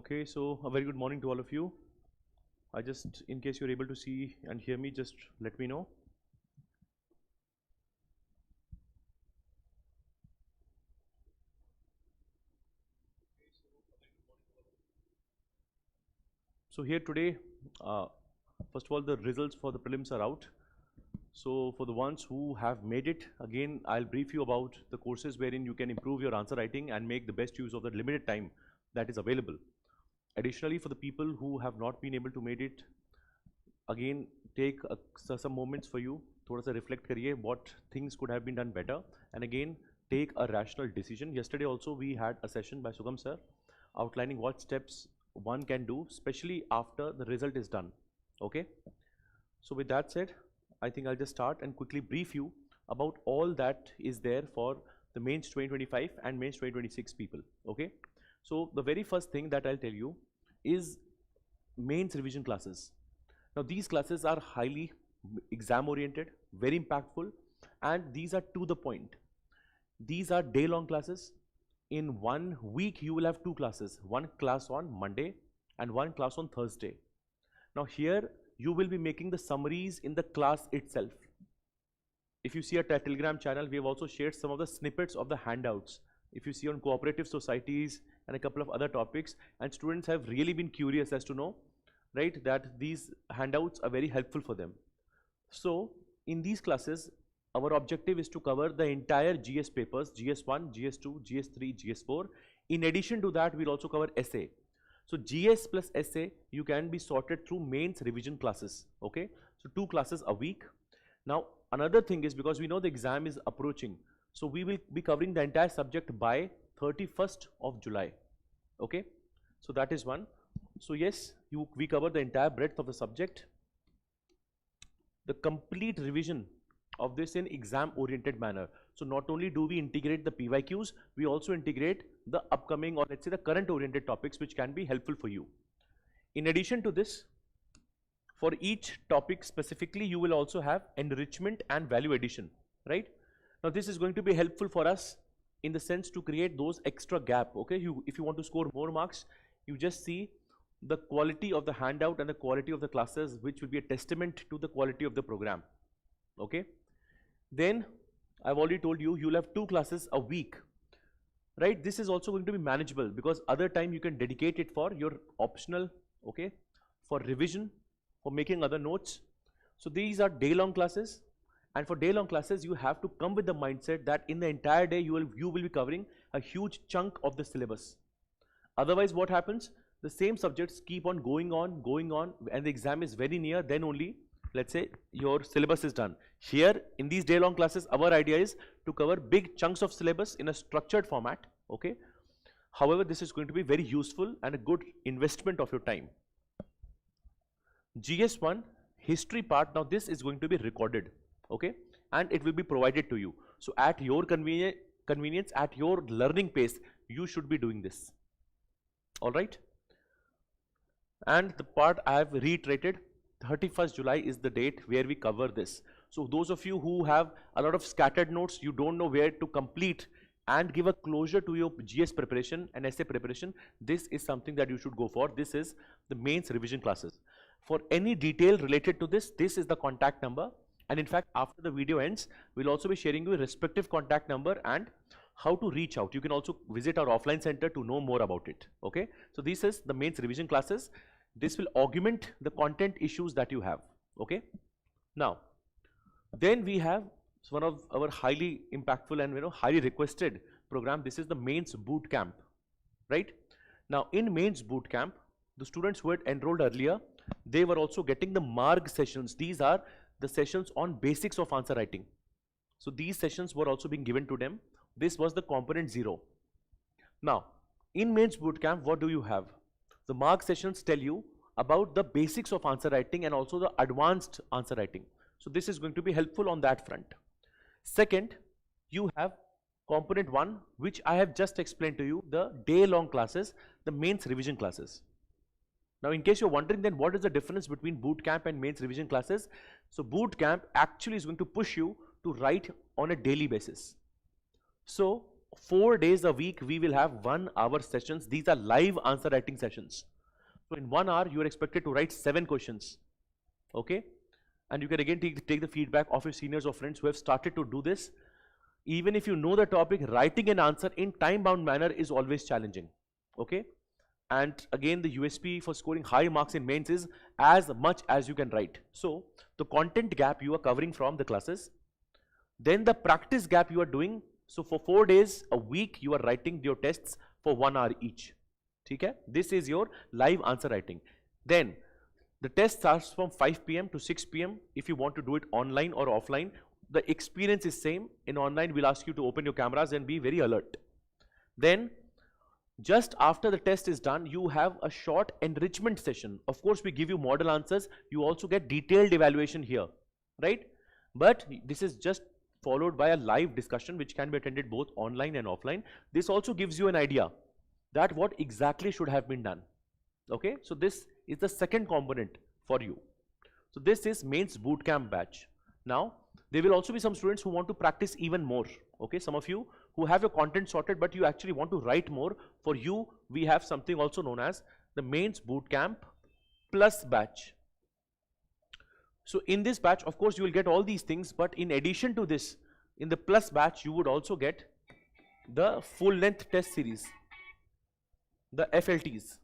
Okay, so a very good morning to all of you. In case you're able to see and hear me, just let me know. So here today, first of all, the results for the prelims are out. So for the ones who have made it, again, I'll brief you about the courses wherein you can improve your answer writing and make the best use of the limited time that is available. Additionally, for the people who have not been able to make it, again, take some moments for you, thoda sa reflect kariye what things could have been done better, and again, take a rational decision. Yesterday also we had a session by Sugam sir outlining what steps one can do, especially after the result is done. Okay. So with that said, I think I'll just start and quickly brief you about all that is there for the Mains 2025 and Mains 2026 people. Okay. So the very first thing that I'll tell you is Mains revision classes. Now these classes are highly exam oriented, very impactful, and these are to the point. These are day-long classes. In 1 week you will have 2 classes, one class on Monday and one class on Thursday. Now here you will be making the summaries in the class itself. If you see our Telegram channel, we have also shared some of the snippets of the handouts. If you see on cooperative societies and a couple of other topics, and students have really been curious as to know, right, that these handouts are very helpful for them. So in these classes, our objective is to cover the entire GS papers, GS1, GS2, GS3, GS4. In addition to that, we'll also cover essay. So GS plus essay, you can be sorted through Mains revision classes. Okay, so 2 classes a week. Now another thing is, because we know the exam is approaching, so we will be covering the entire subject by 31st of July. Okay, so that is one. So yes, we cover the entire breadth of the subject. The complete revision of this in exam oriented manner. So not only do we integrate the PYQs, we also integrate the upcoming, or let's say the current oriented topics which can be helpful for you. In addition to this, for each topic specifically, you will also have enrichment and value addition, right? Now this is going to be helpful for us in the sense to create those extra gap. Okay, if you want to score more marks, you just see the quality of the handout and the quality of the classes, which will be a testament to the quality of the program. Okay, then I've already told you, you'll have 2 classes a week, right? This is also going to be manageable because other time you can dedicate it for your optional, okay, for revision, for making other notes. So these are day-long classes, and for day-long classes you have to come with the mindset that in the entire day you will be covering a huge chunk of the syllabus. Otherwise what happens? The same subjects keep on going on, and the exam is very near, then only, let's say, your syllabus is done. Here in these day-long classes, our idea is to cover big chunks of syllabus in a structured format. Okay. However, this is going to be very useful and a good investment of your time. GS1 history part, now this is going to be recorded, okay, and it will be provided to you. So at your convenience, at your learning pace, you should be doing this. All right. And the part I have reiterated, 31st July is the date where we cover this. So those of you who have a lot of scattered notes, you don't know where to complete and give a closure to your GS preparation and essay preparation, this is something that you should go for. This is the Mains revision classes. For any detail related to this, this is the contact number. And in fact, after the video ends, we'll also be sharing you a respective contact number and how to reach out. You can also visit our offline center to know more about it. Okay, so this is the Mains revision classes. This will augment the content issues that you have. Okay, now then we have one of our highly impactful and highly requested program. This is the Mains Bootcamp, right? Now in Mains Bootcamp, the students who had enrolled earlier, they were also getting the MAARG sessions. These are the sessions on basics of answer writing. So these sessions were also being given to them. This was the component 0. Now in Mains Bootcamp, what do you have? The MAARG sessions tell you about the basics of answer writing and also the advanced answer writing. So this is going to be helpful on that front. Second, you have component 1, which I have just explained to you, the day-long classes, the Mains revision classes. Now in case you're wondering, then what is the difference between Bootcamp and Mains revision classes? So Bootcamp actually is going to push you to write on a daily basis. So 4 days a week, we will have 1 hour sessions. These are live answer writing sessions. So in 1 hour, you are expected to write 7 questions. Okay? And you can again take the feedback of your seniors or friends who have started to do this. Even if you know the topic, writing an answer in time-bound manner is always challenging. Okay? And again, the USP for scoring high marks in mains is as much as you can write. So the content gap you are covering from the classes, then the practice gap you are doing. So for 4 days a week, you are writing your tests for 1 hour each. Okay? This is your live answer writing. Then the test starts from 5 p.m. to 6 p.m. If you want to do it online or offline, the experience is same. In online, we'll ask you to open your cameras and be very alert. Then just after the test is done, you have a short enrichment session. Of course, we give you model answers. You also get detailed evaluation here, right? But this is just followed by a live discussion which can be attended both online and offline. This also gives you an idea that what exactly should have been done. Okay, so this is the second component for you. So this is mains bootcamp batch. Now, there will also be some students who want to practice even more. Okay, some of you who have your content sorted, but you actually want to write more. For you, we have something also known as the mains bootcamp plus batch. So in this batch, of course, you will get all these things, but in addition to this, in the plus batch, you would also get the full length test series, the FLTs.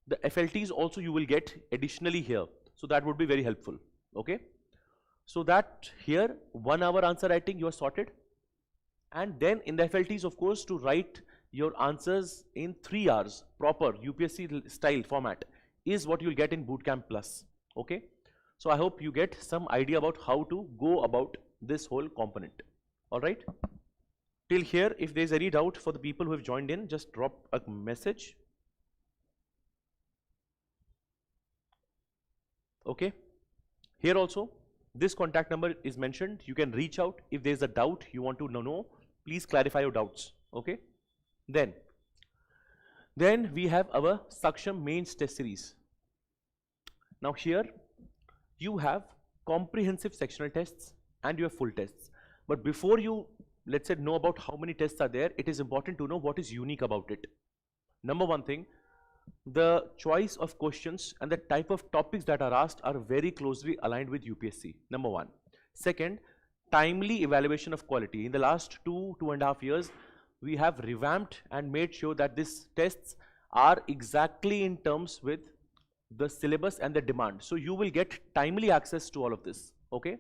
The FLTs also you will get additionally here. So that would be very helpful. Okay. So that here 1 hour answer writing you are sorted. And then in the FLTs, of course, to write your answers in 3 hours, proper UPSC style format is what you'll get in Bootcamp Plus. Okay. So I hope you get some idea about how to go about this whole component. All right. Till here, if there's any doubt for the people who have joined in, just drop a message. Okay. Here also, this contact number is mentioned. You can reach out if there's a doubt you want to know. Please clarify your doubts. Okay. Then we have our Saksham Mains Test Series. Now here you have comprehensive sectional tests and you have full tests. But before you, let's say, know about how many tests are there, it is important to know what is unique about it. Number one thing, the choice of questions and the type of topics that are asked are very closely aligned with UPSC. Number one. Second, timely evaluation of quality. In the last 2.5 years, we have revamped and made sure that these tests are exactly in terms with the syllabus and the demand. So you will get timely access to all of this. Okay.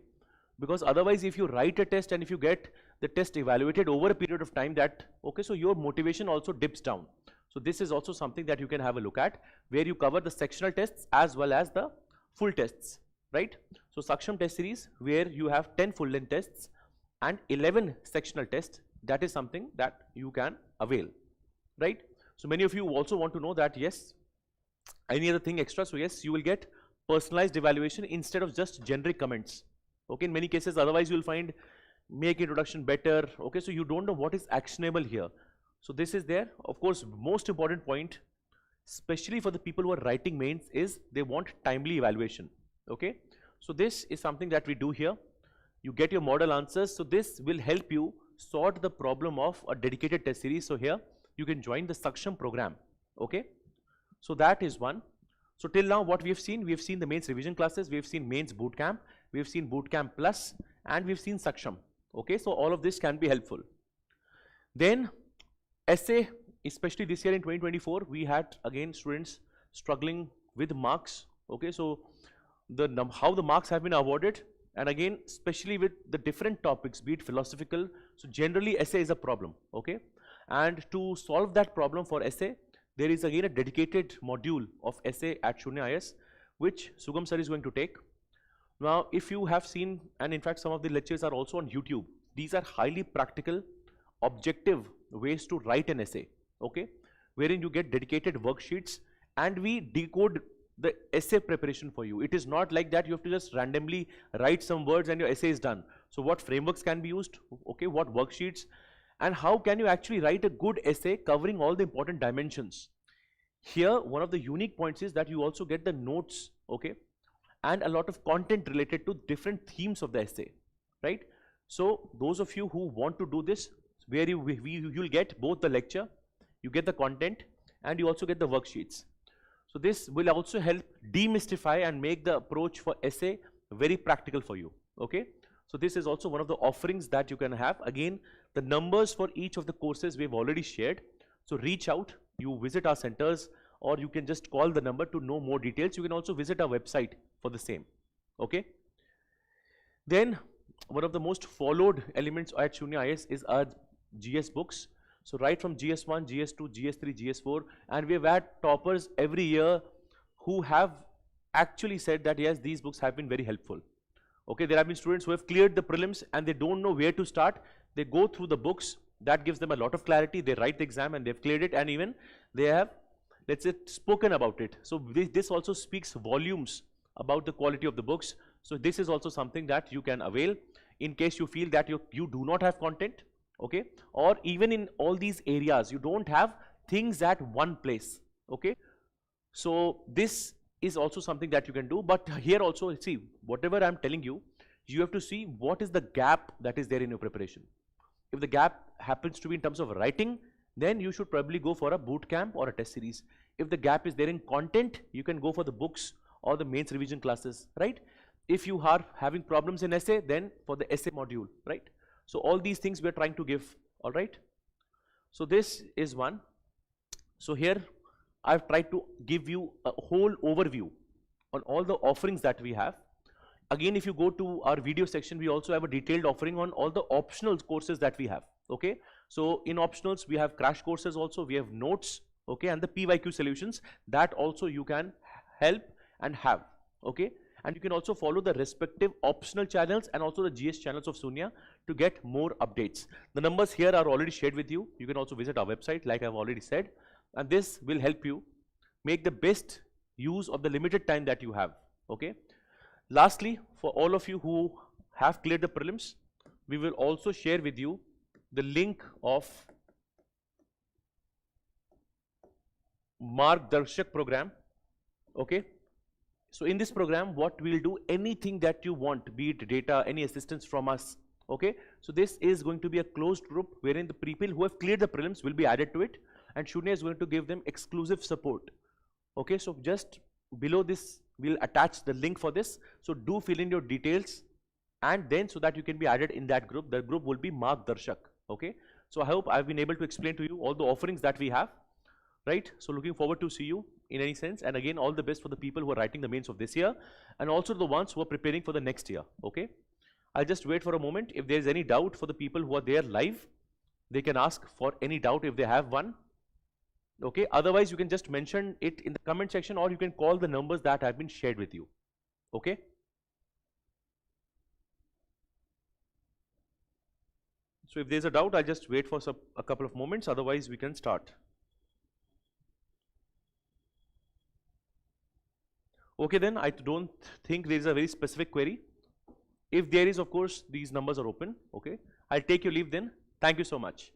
Because otherwise, if you write a test and if you get the test evaluated over a period of time, that, okay, so your motivation also dips down. So this is also something that you can have a look at, where you cover the sectional tests as well as the full tests, right? So Saksham Test Series, where you have 10 full length tests and 11 sectional tests, that is something that you can avail, right? So many of you also want to know that, yes, any other thing extra, so yes, you will get personalized evaluation instead of just generic comments. Okay, in many cases, otherwise you will find make introduction better. Okay, so you don't know what is actionable here. So this is there. Of course, most important point, especially for the people who are writing mains, is they want timely evaluation. Okay, so this is something that we do here. You get your model answers. So this will help you sort the problem of a dedicated test series. So here you can join the Saksham program. Okay, so that is one. So till now what we have seen the mains revision classes, we have seen mains bootcamp, we have seen bootcamp plus, and we have seen Saksham. Okay, so all of this can be helpful. Then essay, especially this year in 2024, we had again students struggling with marks. Okay, so how the marks have been awarded, and again especially with the different topics, be it philosophical, so generally essay is a problem. Okay, and to solve that problem for essay, there is again a dedicated module of essay at Sunya IAS, which Sugam sir is going to take. Now if you have seen, and in fact some of the lectures are also on YouTube, these are highly practical, objective ways to write an essay, okay, wherein you get dedicated worksheets and we decode the essay preparation for you. It is not like that you have to just randomly write some words and your essay is done. So what frameworks can be used, okay, what worksheets, and how can you actually write a good essay covering all the important dimensions. Here one of the unique points is that you also get the notes, okay, and a lot of content related to different themes of the essay, right? So those of you who want to do this, where you'll get both the lecture, you get the content, and you also get the worksheets. So this will also help demystify and make the approach for essay very practical for you, okay? So this is also one of the offerings that you can have. Again, the numbers for each of the courses we've already shared. So reach out, you visit our centers, or you can just call the number to know more details. You can also visit our website for the same, okay? Then one of the most followed elements at Sunya IAS is our GS books. So right from GS1, GS2, GS3, GS4, and we've had toppers every year who have actually said that yes, these books have been very helpful. Okay, there have been students who have cleared the prelims and they don't know where to start. They go through the books, that gives them a lot of clarity. They write the exam and they've cleared it, and even they have, let's say, spoken about it. So this also speaks volumes about the quality of the books. So this is also something that you can avail in case you feel that you do not have content, okay, or even in all these areas you don't have things at one place, okay. So this is also something that you can do, but here also, see, whatever I'm telling you, you have to see what is the gap that is there in your preparation. If the gap happens to be in terms of writing, then you should probably go for a boot camp or a test series. If the gap is there in content, you can go for the books or the mains revision classes, right? If you are having problems in essay, then for the essay module, right? So all these things we are trying to give, all right? So this is one. So here I've tried to give you a whole overview on all the offerings that we have. Again, if you go to our video section, we also have a detailed offering on all the optional courses that we have, okay? So in optionals, we have crash courses also, we have notes, okay, and the PYQ solutions that also you can help and have, okay? And you can also follow the respective optional channels and also the GS channels of Sunya to get more updates. The numbers here are already shared with you. You can also visit our website, like I've already said, and this will help you make the best use of the limited time that you have, okay? Lastly, for all of you who have cleared the prelims, we will also share with you the link of MAARG program, okay? So in this program, what we'll do, anything that you want, be it data, any assistance from us, okay? So this is going to be a closed group wherein the people who have cleared the prelims will be added to it, and Sunya is going to give them exclusive support, okay? So just below this, we'll attach the link for this. So do fill in your details, and then so that you can be added in that group. The group will be MAARG Darshak, okay? So I hope I've been able to explain to you all the offerings that we have, right? So looking forward to see you in any sense, and again, all the best for the people who are writing the mains of this year, and also the ones who are preparing for the next year, okay? I'll just wait for a moment. If there's any doubt for the people who are there live, they can ask for any doubt if they have one, okay? Otherwise, you can just mention it in the comment section, or you can call the numbers that have been shared with you, okay? So if there's a doubt, I'll just wait for a couple of moments, otherwise we can start. Okay, then I don't think there is a very specific query. If there is, of course, these numbers are open, okay? I'll take your leave then. Thank you so much.